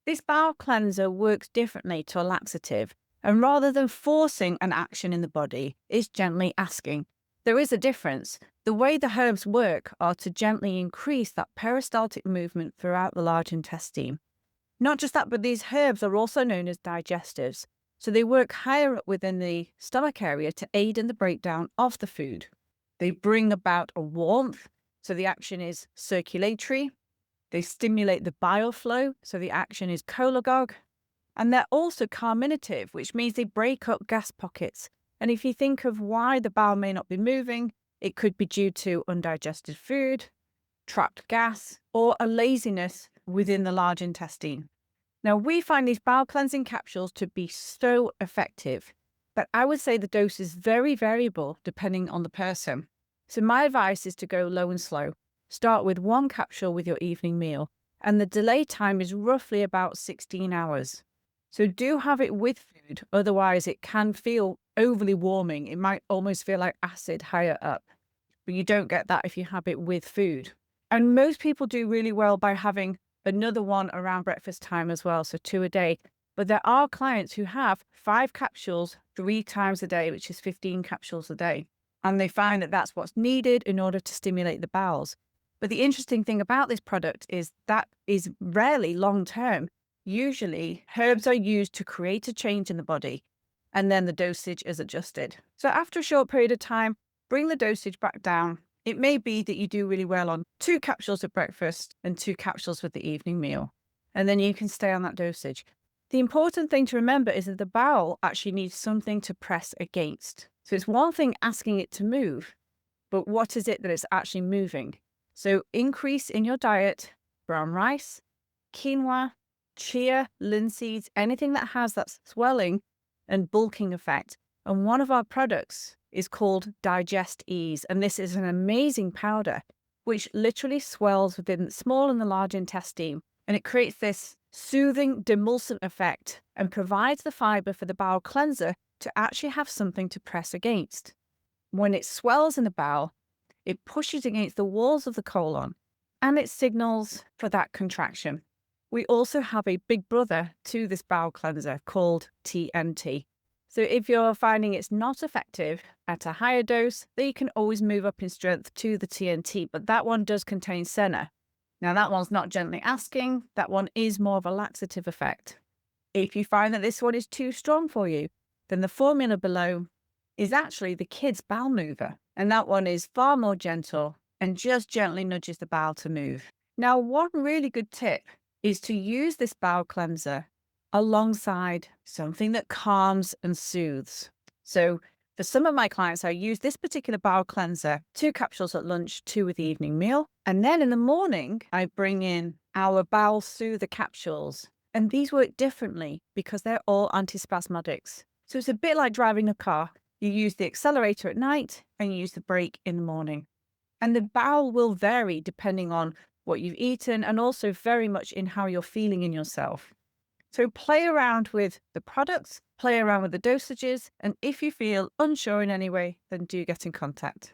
This bowel cleanser works differently to a laxative, and rather than forcing an action in the body, is gently asking. There is a difference. The way the herbs work are to gently increase that peristaltic movement throughout the large intestine. Not just that, but these herbs are also known as digestives. So they work higher up within the stomach area to aid in the breakdown of the food. They bring about a warmth, so the action is circulatory. They stimulate the bile flow, so the action is cholagogue. And they're also carminative, which means they break up gas pockets. And if you think of why the bowel may not be moving, it could be due to undigested food, trapped gas, or a laziness within the large intestine. Now, we find these bowel cleansing capsules to be so effective, but I would say the dose is very variable depending on the person. So my advice is to go low and slow. Start with one capsule with your evening meal, and the delay time is roughly about 16 hours. So do have it with food, otherwise it can feel overly warming. It might almost feel like acid higher up, but you don't get that if you have it with food. And most people do really well by having another one around breakfast time as well, so 2 a day. But there are clients who have 5 capsules 3 times a day, which is 15 capsules a day. And they find that that's what's needed in order to stimulate the bowels. But the interesting thing about this product is that is rarely long-term. Usually, herbs are used to create a change in the body, and then the dosage is adjusted. So after a short period of time, bring the dosage back down. It may be that you do really well on 2 capsules at breakfast and 2 capsules with the evening meal, and then you can stay on that dosage. The important thing to remember is that the bowel actually needs something to press against. So it's one thing asking it to move, but what is it that it's actually moving? So increase in your diet brown rice, quinoa, chia, linseeds, anything that has that swelling and bulking effect. And one of our products is called Digest Ease, and this is an amazing powder which literally swells within the small and the large intestine, and it creates this soothing demulcent effect and provides the fiber for the bowel cleanser to actually have something to press against. When it swells in the bowel, it pushes against the walls of the colon and it signals for that contraction. We also have a big brother to this bowel cleanser called TNT. So if you're finding it's not effective at a higher dose, then you can always move up in strength to the TNT, but that one does contain senna. Now that one's not gently asking, that one is more of a laxative effect. If you find that this one is too strong for you, then the formula below is actually the kids' bowel mover, and that one is far more gentle and just gently nudges the bowel to move. Now, one really good tip is to use this bowel cleanser alongside something that calms and soothes. So for some of my clients, I use this particular bowel cleanser, 2 capsules at lunch, 2 with the evening meal. And then in the morning, I bring in our bowel soother capsules. And these work differently because they're all antispasmodics. So it's a bit like driving a car. You use the accelerator at night and you use the brake in the morning. And the bowel will vary depending on what you've eaten and also very much in how you're feeling in yourself. So play around with the products, play around with the dosages, and if you feel unsure in any way, then do get in contact.